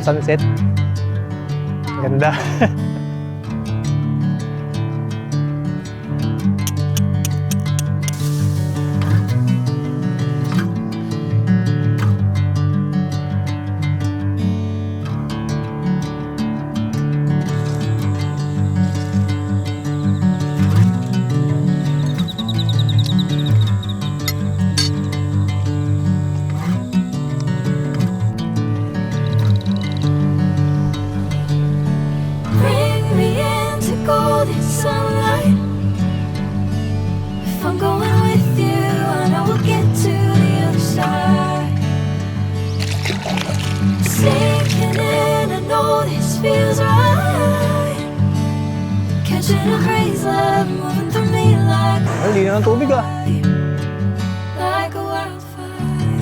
sunset. Ganda. Sunlight. If I'm going with you, I know we'll get to the other side. Sinking in, I know this feels right. Catching a breeze, love moving through me like Ang lino ng tubig ah. like a wildfire.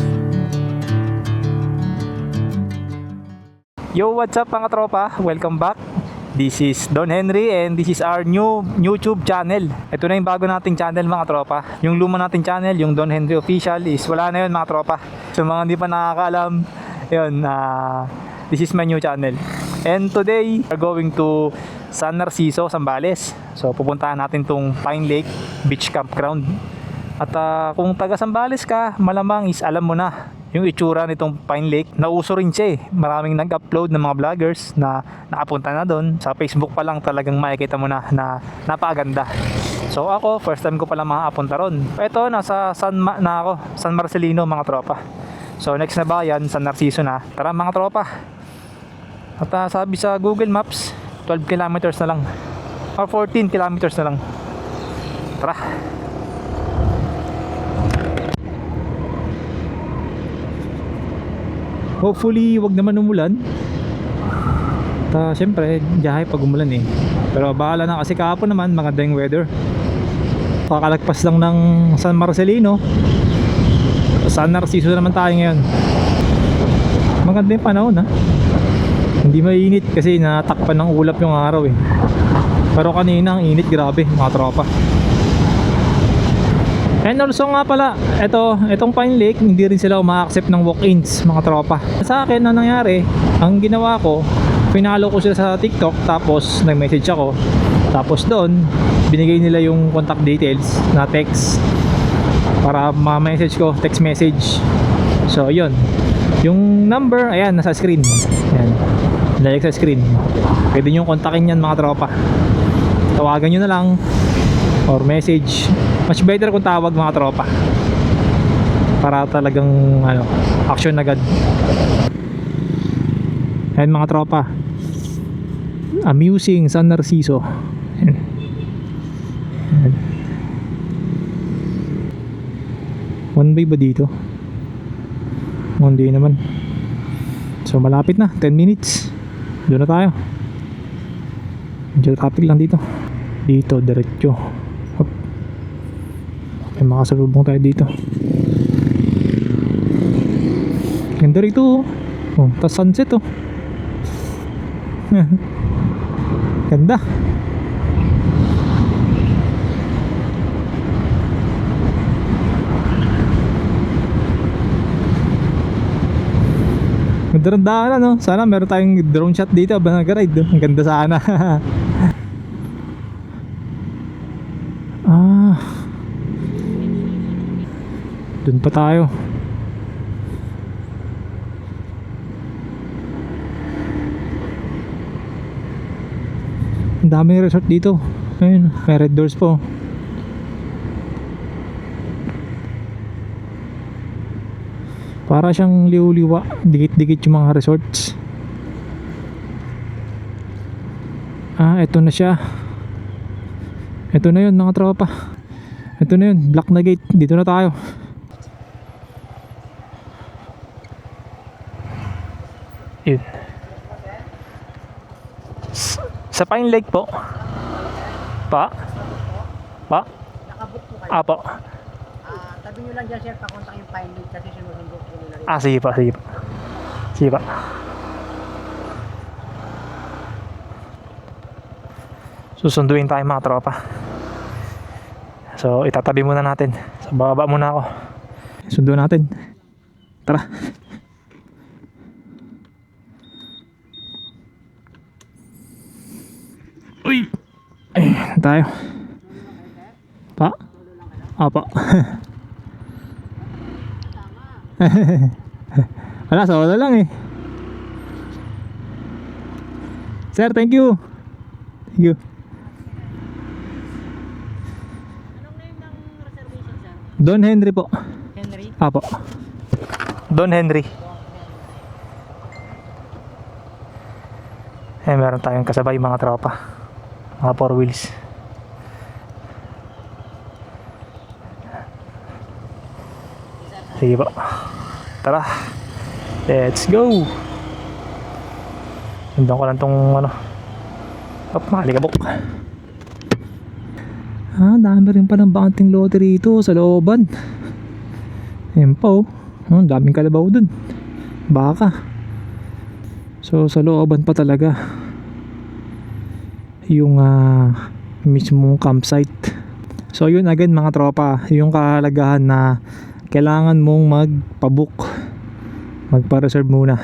Yo, what's up mga tropa? Welcome back. This is Don Henry and this is our new YouTube channel. Ito na yung bago nating channel mga tropa. Yung luma nating channel, yung Don Henry Official is wala na yun mga tropa. So mga hindi pa nakakaalam, yun, this is my new channel. And today, we're going to San Narciso, Zambales. So pupuntahan natin tong Pine Lake Beach Campground. At kung taga Zambales ka, malamang is alam mo na yung itsura nitong Pine Lake. Nauso rin siya eh. Maraming nag-upload ng mga vloggers na nakapunta na doon. Sa Facebook pa lang talagang makikita mo na napakaganda. So ako, first time ko pala makapunta ron. Ito, nasa San Marcelino mga tropa. So next na bayan, San Narciso na. Tara mga tropa. At sabi sa Google Maps, 12 kilometers na lang. Or 14 kilometers na lang. Tara. Hopefully, wag naman umulan. Siyempre, diyahe pag umulan eh. Pero bahala na kasi kahapon naman, maganda yung weather. Kakalagpas lang ng San Marcelino. San Narciso naman tayo ngayon. Maganda yung panahon ha. Hindi mainit kasi natakpan ng ulap yung araw eh. Pero kanina ang init, grabe mga tropa. And also nga pala, itong Pine Lake, hindi rin sila ma-accept ng walk-ins mga tropa. Sa akin, ang nangyari, ang ginawa ko, pinalo ko sila sa TikTok, tapos nag-message ako. Tapos doon, binigay nila yung contact details na text para ma-message ko, text message. So yun, yung number, ayan, nasa screen. Ayan, nilagay sa screen. Pwede nyo kontakin yan mga tropa. Tawagan nyo na lang or message. Much better kung tawag mga tropa para talagang action agad. Ayan mga tropa, amusing San Narciso. Ayan. Ayan. One way ba dito? One day naman. So malapit na, 10 minutes doon na tayo. Medyo traffic lang dito. Dito diretso. May makasalubong tayo dito. Ganda rito oh. Tas sunset oh. Ganda. Ganda rin daanan no. Sana meron tayong drone shot dito habang nag-ride oh. Ang ganda sana. Doon pa tayo. Ang daming resort dito. Ayun, may red doors po. Para siyang liw-liwa, dikit-dikit yung mga resorts. Eto na siya. Eto na yun mga tropa. Eto na yun, block na gate. Dito na tayo. Yun. Sa Pine Lake po. Pa? Nakabot po kayo. Apo. Tabi nyo lang dyan sir, pakontak yung Pine Lake kasi sinusundo po nila rin. Sige pa. Sige pa. Susunduin tayo mga tropa. So itatabi muna natin. So bababa muna ako. Sundo natin. Tara. Tayo. Pa? Apa. Wala, solo lang eh. Sir, thank you. Thank you. Anong name ng reservation, sir? Don Henry po. Henry? Apo. Don Henry. Eh, meron tayong kasabay mga tropa. Mga 4 wheels. Sige po. Tara. Let's go. Sundan ko lang tong ano. Hop, malikabok. Dami rin palang banting lote rito sa looban. Ayan pa oh. Daming kalabaw dun. Baka. So sa looban pa talaga yung mismong campsite. So yun again mga tropa, yung kahalagahan na kailangan mong magpabook, magpa-reserve muna.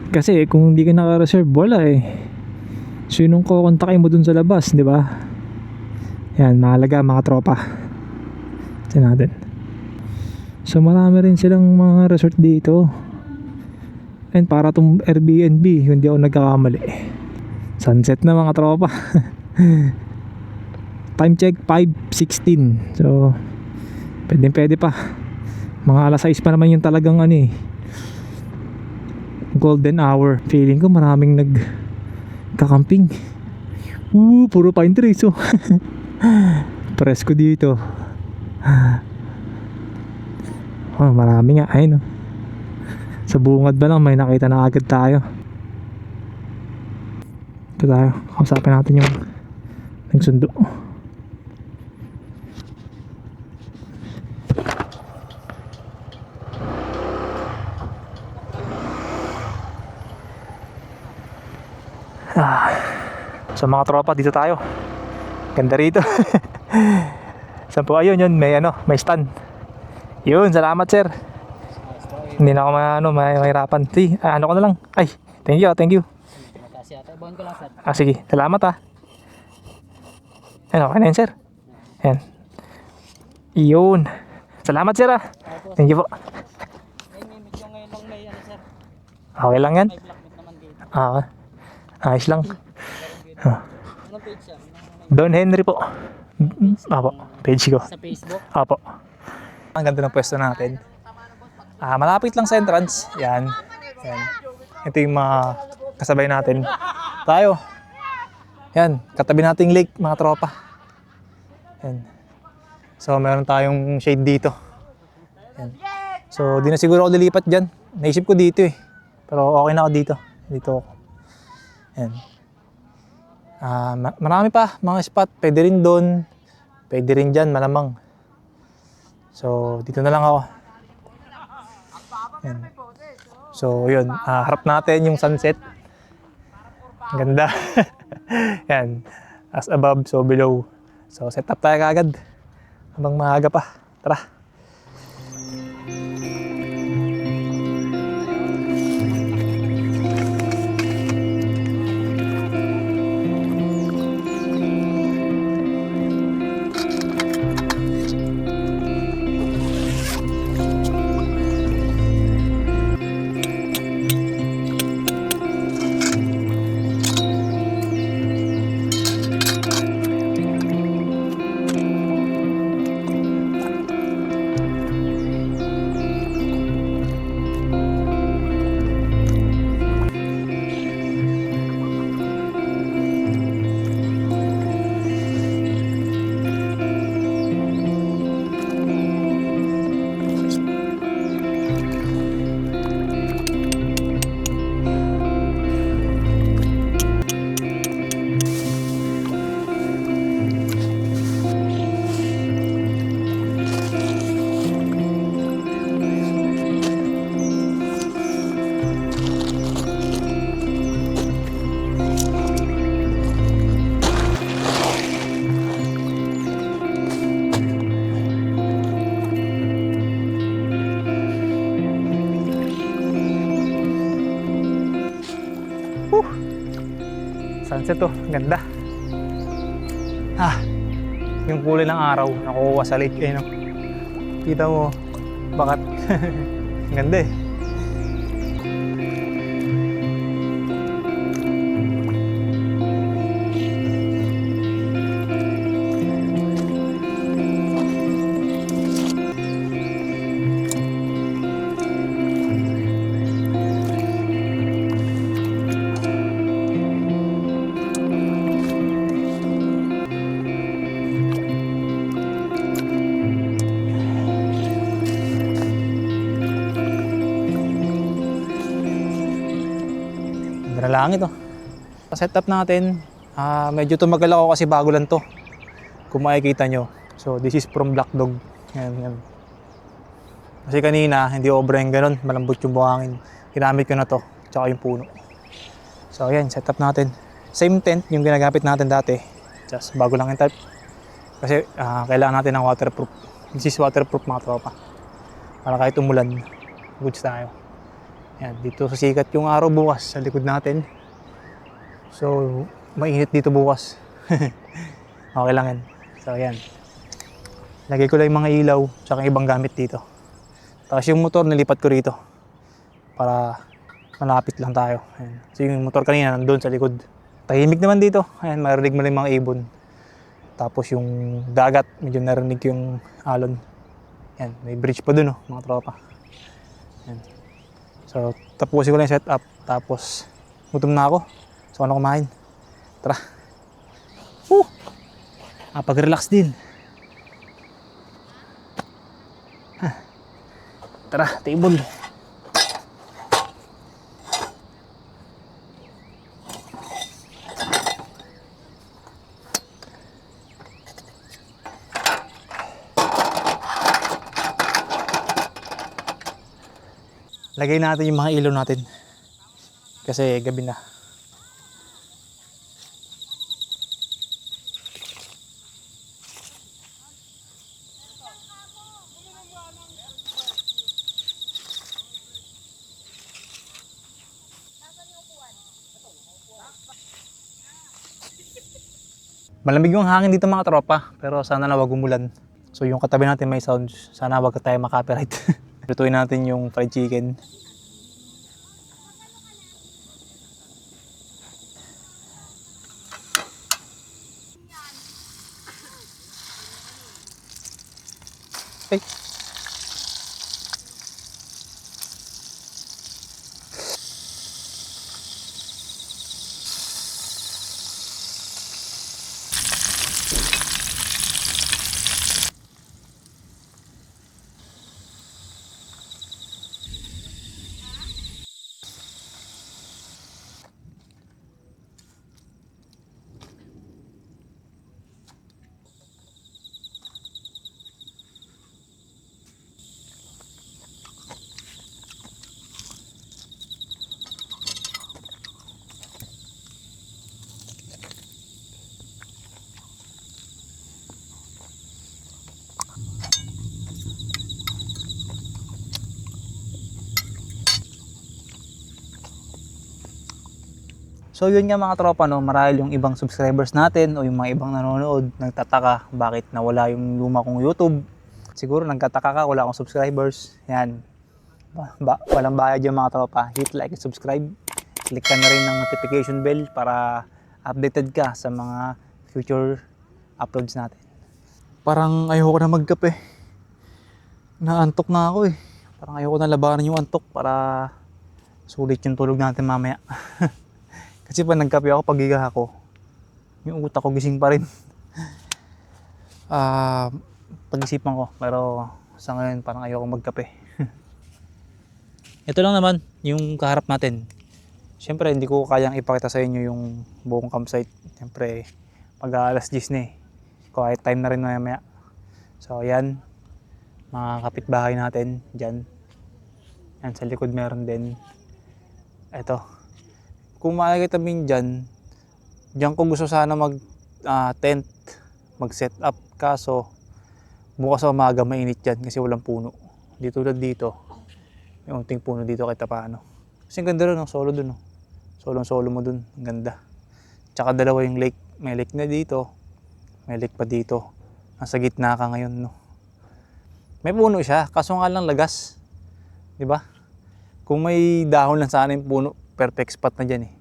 Kasi kung hindi ka naka-reserve, wala eh. Sinong kukontakin mo dun sa labas, di ba? Yan, mahalaga mga tropa. Tignan natin. So marami rin silang mga resort dito. And para tong Airbnb, hindi ako nagkakamali. Sunset na mga tropa. Time check 5:16. So pwede pa. Mga alas 6 pa naman yung talagang ano eh, golden hour. Feeling ko maraming nagkakamping. Puro pine trees oh. Presko dito. Oh, marami nga. Ayun oh. Sa bungad ba lang may nakita na agad tayo. Ito tayo. Kausapin natin yung nagsundo. So mga tropa, dito tayo. Ganda rito. Saan po? Ayun yun, may stand. Yun, salamat sir. Hindi na ako mahirapan. Sige, ano ko na lang. Ay, thank you. Kasi ate, buwan ko lang, sir. Sige, salamat Ano, okay na yun sir. Yan. Yun. Salamat sir Thank you po. May medyo ngayon lang may ano, sir. Okay lang yan. May blackmit naman dito. Ayos lang. Anong page, sir? Don Henry po. Apo, page ko. Sa Facebook? Apo. Ang ganda ng pwesto natin. Malapit lang sa entrance. Yan. Ito yung mga kasabay natin. Tayo. Yan. Katabi nating lake, mga tropa. Yan. So, meron tayong shade dito. Yan. So, di na siguro ako lilipat dyan. Naisip ko dito eh. Pero okay na ako dito. Dito ako. Yan. Marami pa mga spot. Pwede rin doon. Pwede rin dyan, malamang. So, dito na lang ako. Yan. So, yun. Harap natin yung sunset. Ang ganda. Yan. As above, so below. So, set up tayo kagad. Habang maaga pa. Tara. Sunset to, ganda. Yung kulay ng araw nakukuha sa lake. Eh, no? Kita mo, bakat. Ang ganda eh. Ganda na langit oh. Sa setup natin, medyo tumagal ako kasi bago lang to. Kung makikita nyo. So this is from Black Dog. Yan. Kasi kanina, hindi obra yung ganun. Malambot yung buhangin. Ginamit ko na to. Tsaka yung puno. So ayan, setup natin. Same tent yung ginagamit natin dati. Just bago lang yung type. Kasi kailangan natin ng waterproof. This is waterproof mga tropa. Para kahit umulan, goods tayo. Yan, dito sa sikat yung araw bukas sa likod natin. So, mainit dito bukas. Okay lang yan. So, yan. Lagay ko lang yung mga ilaw tsaka ibang gamit dito. Tapos yung motor nilipat ko rito. Para malapit lang tayo. Ayan. So, yung motor kanina nandun sa likod. Tahimik naman dito. Ayan, marinig mo lang yung mga ibon. Tapos yung dagat, medyo narinig yung alon. Yan, may bridge pa dun oh, mga tropa. Yan. So, tapusin ko lang yung setup. Tapos, gutom na ako. So, ano kumain? Tara. Pag-relax din. Tara, table. Lagay natin yung mga ilaw natin. Kasi gabi na. Malamig yung hangin dito mga tropa, pero sana na wag umulan. So yung katabi natin may sounds, sana wag tayo makapiright. Lutuin natin yung fried chicken. Ay. So yun nga mga tropa, no, marahil yung ibang subscribers natin o yung mga ibang nanonood nagtataka bakit nawala yung luma kong YouTube. Siguro nagtataka ka, wala akong subscribers. Yan. Walang bayad yung mga tropa. Hit like and subscribe. Click ka na rin ng notification bell para updated ka sa mga future uploads natin. Parang ayoko na magkape. Naantok na ako eh. Parang ayoko na labanan yung antok para sulit yung tulog natin mamaya. Kasi pag nagkape ako, paghiga ako, yung utak ko gising pa rin. Pag-isipan ko, pero sa ngayon parang ayoko magkape. Ito lang naman, yung kaharap natin. Siyempre, hindi ko kayang ipakita sa inyo yung buong campsite. Siyempre, pag-aalas 10 na eh. Quiet time na rin mamaya. So, ayan, mga kapitbahay natin dyan. Yan, sa likod meron din. Ito. Kung makikita mo dyan ko gusto sana mag-tent, mag-set up. Kaso, bukas sa umaga mainit dyan kasi walang puno. Dito dito, may unting puno dito kahit paano. Kasi ang ganda rin, solo dun. Solo mo dun, ang ganda. Tsaka dalawa yung lake. May lake na dito, May lake pa dito. Nasa gitna ka ngayon, no? May puno siya, kaso nga lang lagas. Di ba? Kung may dahon lang sana yung puno, perfect spot na dyan eh.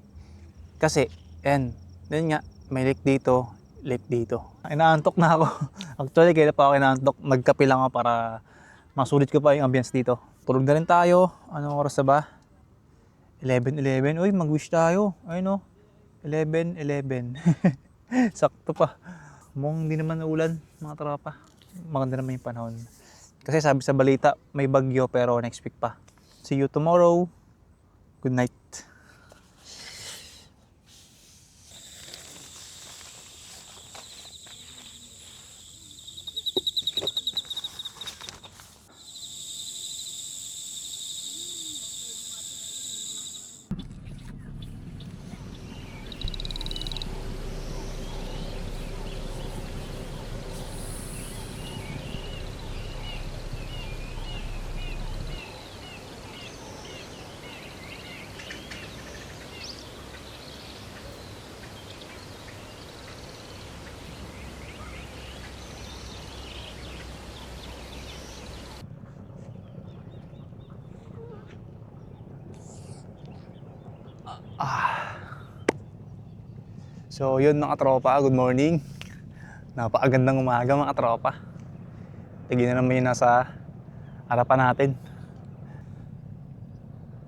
Kasi, yan nga, may lake dito, lake dito. Inaantok na ako. Actually, kailan pa ako inaantok, magkape lang ako para masulit ko pa yung ambience dito. Tulog na rin tayo. Anong oras na ba? 11:11. Uy, mag-wish tayo. Ayun o. 11:11. Sakto pa. Mukhang hindi naman ulan, mga tropa. Maganda naman yung panahon. Kasi sabi sa balita, may bagyo pero next week pa. See you tomorrow. Good night. So yun mga tropa, good morning. Napakagandang umaga mga tropa. Tignan na naman yung nasa harapan natin.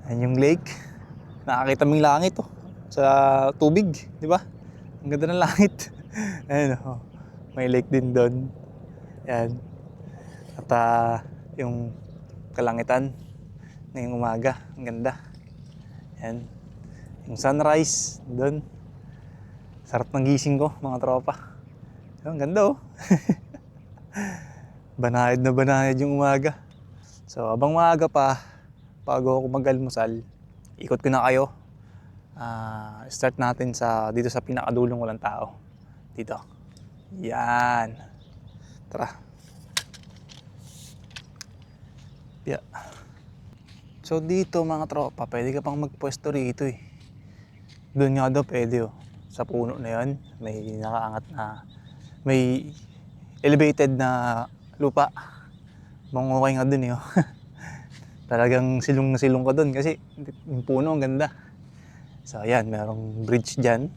Ayan yung lake. Nakakita mo yung langit oh, sa tubig, di ba? Ang ganda ng langit. Ayan oh, may lake din doon. Ayan. At yung kalangitan ngayong umaga, ang ganda. Ayan. Yung sunrise doon. Sarap ng gising ko, mga tropa. Ang ganda oh. Banayad na banayad yung umaga. So, abang maaga pa, bago ako mag-almusal, ikot ko na kayo. Start natin dito sa pinakadulong walang tao. Dito. Yan. Tara. Yeah. So, dito mga tropa, pwede ka pang magpwesto rito eh. Doon nga daw pwede oh. Sa puno na yun, may nakaangat na, may elevated na lupa. Mangukay nga dun eh. Oh. Talagang silong na silong ka dun kasi yung puno ang ganda. So ayan, merong bridge dyan.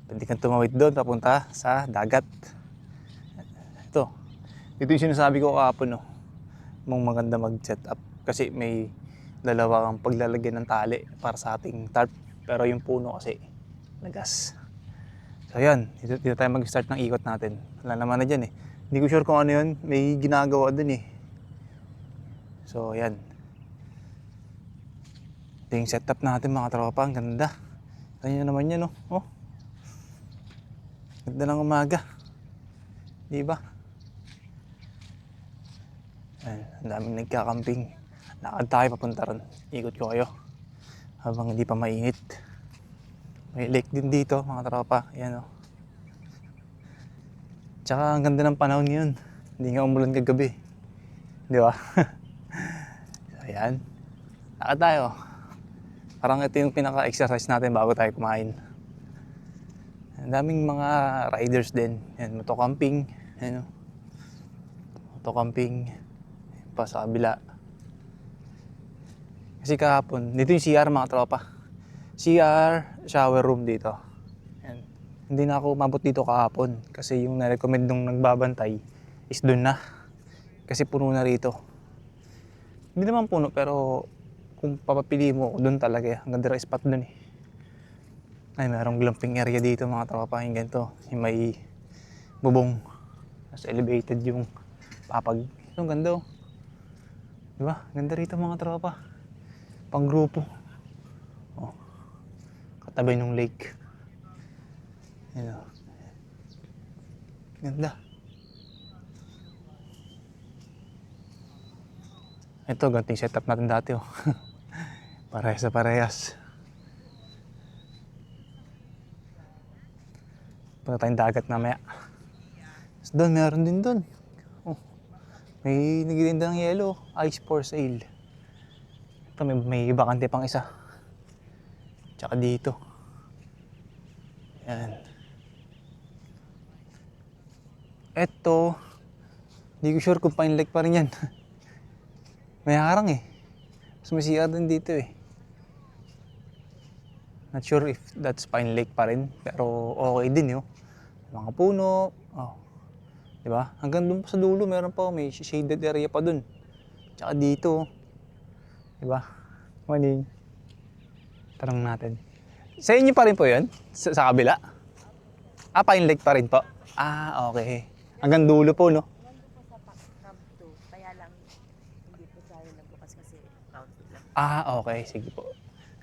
Pwede kang tumawid doon, papunta sa dagat. Ito yung sinasabi ko kahapon, no? Mong maganda mag-set up. Kasi may dalawa kang paglalagyan ng tali para sa ating tarp. Pero yung puno kasi lagas. So ayan, dito tayo mag-start ng ikot natin. Wala naman na dyan eh. Hindi ko sure kung ano yun, may ginagawa dun eh. So ayan. Ito yung setup natin mga tropa, ang ganda. Ganyan naman yan oh. Oh. Ganda ng umaga. Diba? Ayan, ang daming nagkakamping. Lakad tayo papunta ron. Ikot ko kayo. Habang hindi pa mainit. May lake din dito mga tropa. Ayan o. Tsaka ang ganda ng panahon ngayon. Hindi nga umulan kagabi. Di ba? So, ayan. Lakad tayo. Parang ito yung pinaka-exercise natin bago tayo kumain. Ang daming mga riders din. Ayan, motocamping. Ayan o. Motocamping. Pa sa kabila. Kasi kahapon, dito yung CR mga tropa. CR, shower room dito. Ayan. Hindi na ako umabot dito kahapon kasi yung na-recommend nung nagbabantay is doon na. Kasi puno na rito. Hindi naman puno pero kung papapili mo, doon talaga. Ang ganda rin spot doon eh. Ay, mayroong glamping area dito mga tropa. Yung ganito. Yung may bubong. Mas elevated yung papag. Ang ganda oh. Diba? Ganda rito mga tropa. Pang grupo. Oh. Katabay ng lake. Yan o. Ganda. Ito, ganting setup natin dati oh. Parehas sa parehas. Punta tayong dagat namaya. Tapos doon, meron din doon. Oh. May nagilinda ng yelo. Ice for sale. Ito, may bakante pang isa. Tsaka dito. Yan. Eto, hindi ko sure kung Pine Lake pa rin yan. May harang eh. Mas may CR din dito eh. Not sure if that's Pine Lake pa rin, pero okay din yun. Mga puno, oh. Diba? Hanggang doon pa sa dulo, meron pa, may shaded area pa dun. Tsaka dito, diba? Morning. Tanong natin. Sa inyo pa rin po yun? Sa kabila? Ah, Pine Lake pa rin po? Ah, okay. Hanggang dulo po, no? Camp 2, kaya lang hindi po tayo nagbukas kasi county lang. Ah, okay. Sige po.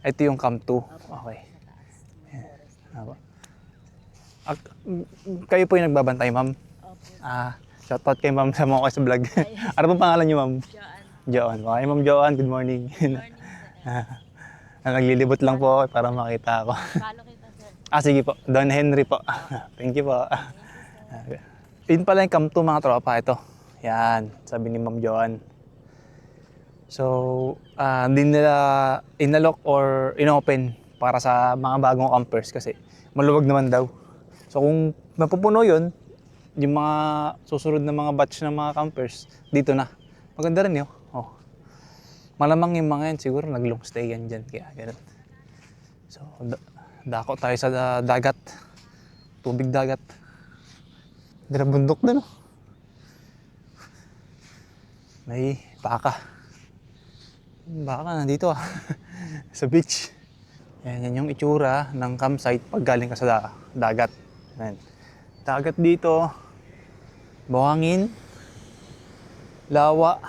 Ito yung Camp 2. Okay. Apo. Kayo po yung nagbabantay, ma'am? Opo. Ah, shoutout kay ma'am sa mga kayo sa vlog. Ano pong pangalan niyo, ma'am? Joan. Joan. Okay, ma'am Joan. Good morning. Morning Naglilibot lang po ako para makita ako. Follow kita sir. Ah, sige po. Don Henry po. Thank you po. Yun pala yung Camp 2 mga tropa. Ito. Yan. Sabi ni Ma'am Joan. So, hindi nila inalok or inopen para sa mga bagong campers kasi maluwag naman daw. So, kung mapupuno yun, yung mga susunod na mga batch ng mga campers, dito na. Maganda rin yun. Oh. Malamang yung mga yan, siguro nag-long stay yan dyan. Kaya ganun. So, dako tayo sa dagat. Tubig dagat. Ganda bundok na, no? May baka. Baka nandito ah. Sa beach. Yan yung itsura ng campsite pag galing ka sa dagat. Yan. Dagat dito. Buhangin. Lawa.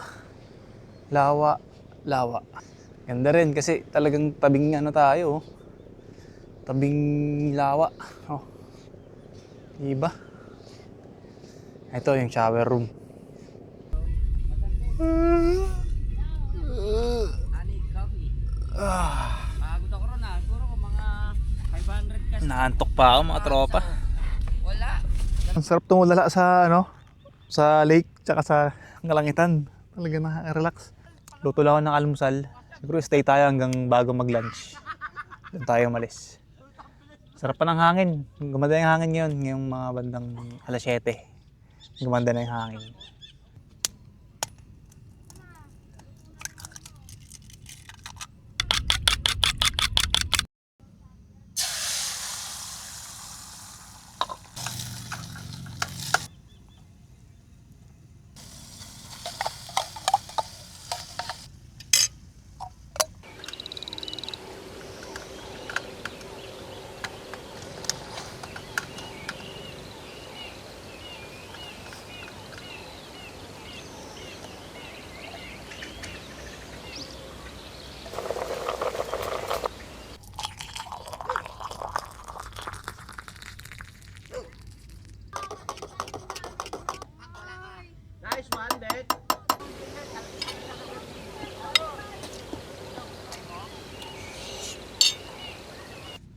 Lawa. Lawa. Ganda rin kasi talagang tabing ano tayo. Oh. Tabing lawa. Oh. Diba? Ito yung shower room. Pagod ako ron siguro kung mga 500 kasi. Naantok pa ako mga tropa. Wala. Ang sarap tumulala sa sa lake tsaka sa kalangitan. Talaga nakaka-relax. Luto lang ako ng almusal. Siguro stay tayo hanggang bago mag-lunch. Doon tayo umalis. Sarap pa ng hangin. Gumanda yung hangin ngayon. Ngayong mga bandang alas 7. Gumanda na yung hangin. Nice one, Dad.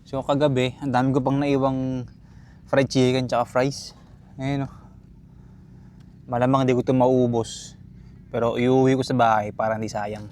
So kagabi, ang dami ko pang naiwang fried chicken tsaka fries. Ayun o. Malamang hindi ko ito mauubos. Pero iuwi ko sa bahay para hindi sayang.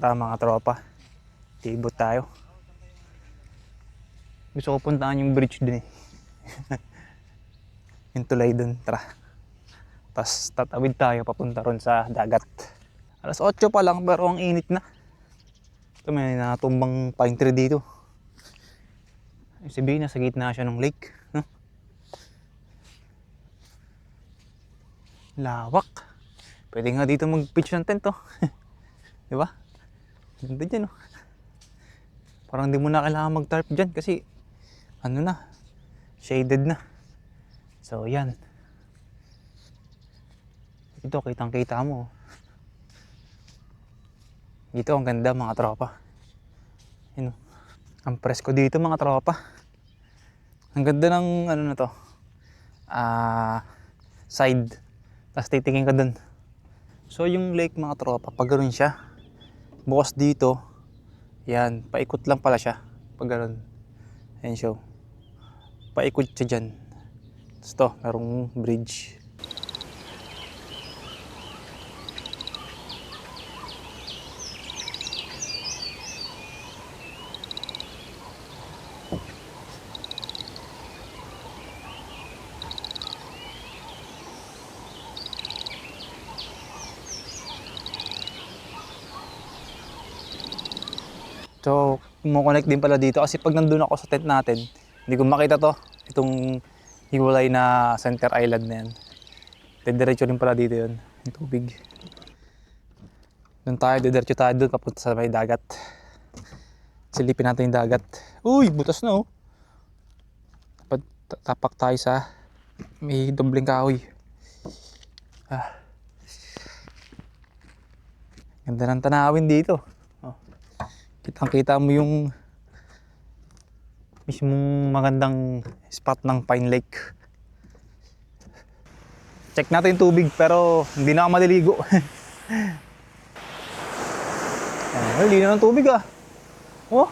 Tara mga tropa. Tibot tayo. Gusto ko puntaan yung bridge dun eh. Yung tulay dun. Tara. Tapos tatawid tayo papunta ron sa dagat. Alas 8 pa lang pero ang init na. Ito may natumbang pine tree dito. Yung sabihin nasa gitna siya ng lake. No? Lawak. Pwede nga dito mag-pitch ng tent oh. Diba? Ganda dyan oh. Parang di mo na kailangan mag-tarp dyan kasi ano na, shaded na. So yan. Ito kitang kita mo. Dito ang ganda mga tropa. Yun, ang presko dito mga tropa. Ang ganda ng ano na to. Side. Tapos titingin ka dun. So yung lake mga tropa, pag ganoon siya, bukas dito, yan, paikot lang pala siya. Pag ganoon. Ayan siya. Paikot siya dyan. Tapos to, merong bridge. So, kumonect din pala dito kasi pag nandun ako sa tent natin, hindi ko makita to. Itong hiwalay na center island na yan. Diretso rin pala dito yun, yung tubig. Doon tayo, diretso tayo doon papunta sa may dagat. Silipin natin yung dagat. Uy, butas na oh. Tapak tayo sa may dobleng kahoy. Ganda ng tanawin dito. Kitang-kita mo yung mismong magandang spot ng Pine Lake. Check natin yung tubig pero hindi na ako maliligo. Ay, linaw ng tubig ah. Oh,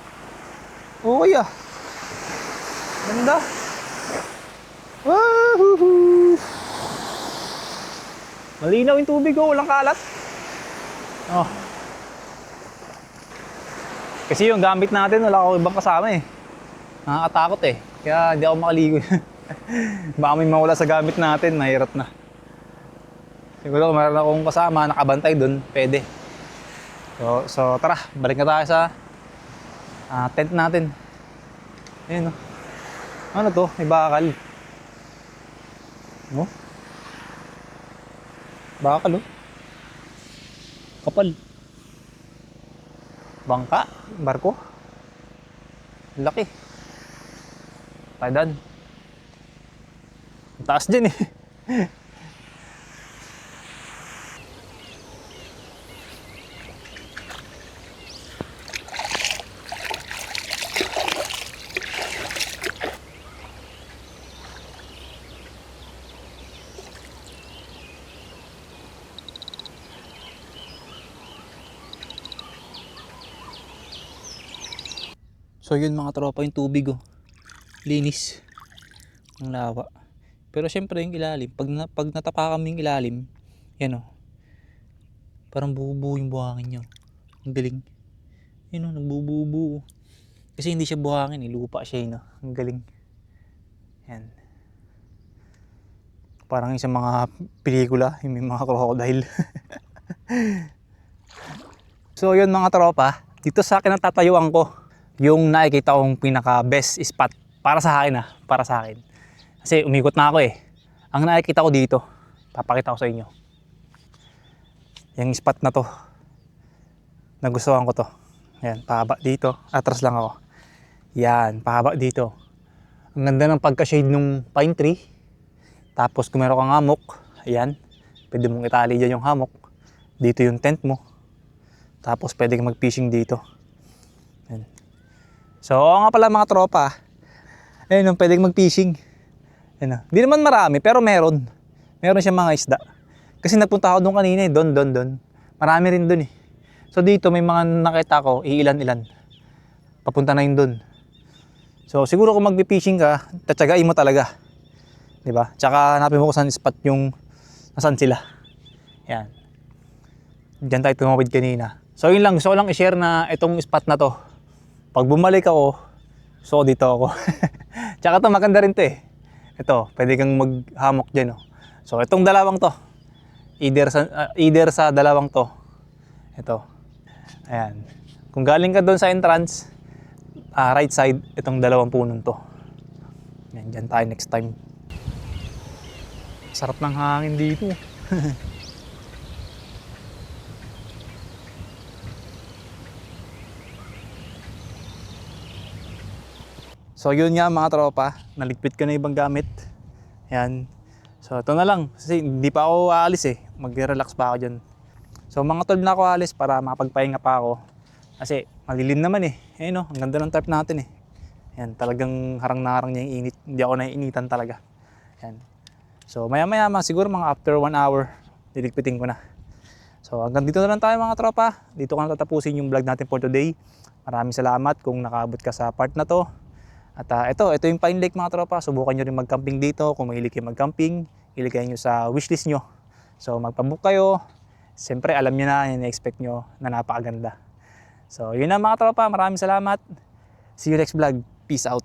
okay ah. Ganda. Woohoo! Malinaw yung tubig oh, walang kalat. Oh. Kasi yung gamit natin, wala akong ibang kasama eh. Nakakatakot eh. Kaya hindi ako makaligo. Baka may mawala sa gamit natin, mahirap na. Siguro kung meron akong kasama, nakabantay dun, pwede. So tara, balik na tayo sa tent natin. Ayun oh. Ano to? May bakal. Oh? Bakal oh. Kapal. Bangka, barko. Laki. Padan. Ang taas dyan eh. So yun mga tropa, yung tubig oh. Linis. Ang lawa. Pero syempre yung ilalim, pag natapakan mo yung ilalim, yan oh. Parang bubuo yung buhangin niya. Ang galing. Yun oh, nagbubuo. Kasi hindi siya buhangin eh, lupa siya yun oh. Ang galing. Yan. Parang yung sa mga pelikula, yung may mga crocodile. So yun mga tropa, dito sa akin ang tatayuan ko. Yung nakikita kong pinaka best spot para sa akin para sa akin. Kasi umikot na ako eh. Ang nakikita ko dito, papakita ko sa inyo. Yung spot na to, nagustuhan ko to. Ayan, pahaba dito, atras lang ako. Yan, pahaba dito. Ang ganda ng pagka-shade ng pine tree. Tapos kung meron kang hammock, ayan, pwede mong itali dyan yung hammock. Dito yung tent mo. Tapos pwede kang mag-fishing dito. Ayan. So, oo nga pala mga tropa. Ayun, pwedeng mag-fishing. Ayun, di naman marami, pero meron. Meron siya mga isda. Kasi nagpunta ako doon kanina eh, doon. Marami rin doon eh. So, dito may mga nakita ko, iilan-ilan. Papunta na yun doon. So, siguro kung mag-fishing ka, tatsagain mo talaga. Diba? Tsaka hanapin mo kung saan spot yung nasan sila. Yan. Diyan tayo tumawid kanina. So yun lang, gusto ko lang i-share na itong spot na to. Pag bumalik ako, so dito ako. Tsaka to maganda rin to eh. Ito, pwede kang maghamok dyan. Oh. So itong dalawang to, either sa dalawang to, ito. Ayan. Kung galing ka doon sa entrance, right side, itong dalawang punong to. Yan, dyan tayo next time. Sarap ng hangin dito. So yun nga mga tropa, naligpit ko na ibang gamit. Yan. So ito na lang, kasi hindi pa ako aalis eh. Mag-relax pa ako dyan. So mga 12 na ako aalis para makapagpahinga pa ako. Kasi malilim naman eh. Ayun oh, ang ganda ng tarp natin eh. Yan, talagang harang na harang niya yung init. Hindi ako naiinitan talaga. Yan. So maya maya siguro mga after 1 hour, liligpitin ko na. So hanggang dito na lang tayo mga tropa. Dito ko na tatapusin yung vlog natin for today. Maraming salamat kung nakaabot ka sa part na to. At ito yung Pine Lake mga tropa. Subukan nyo rin mag-camping dito. Kung mahilig kayo mag-camping, iligay nyo sa wishlist nyo. So magpabook kayo. Siyempre alam nyo na, in-expect nyo na napakaganda. So yun na mga tropa. Maraming salamat. See you next vlog. Peace out.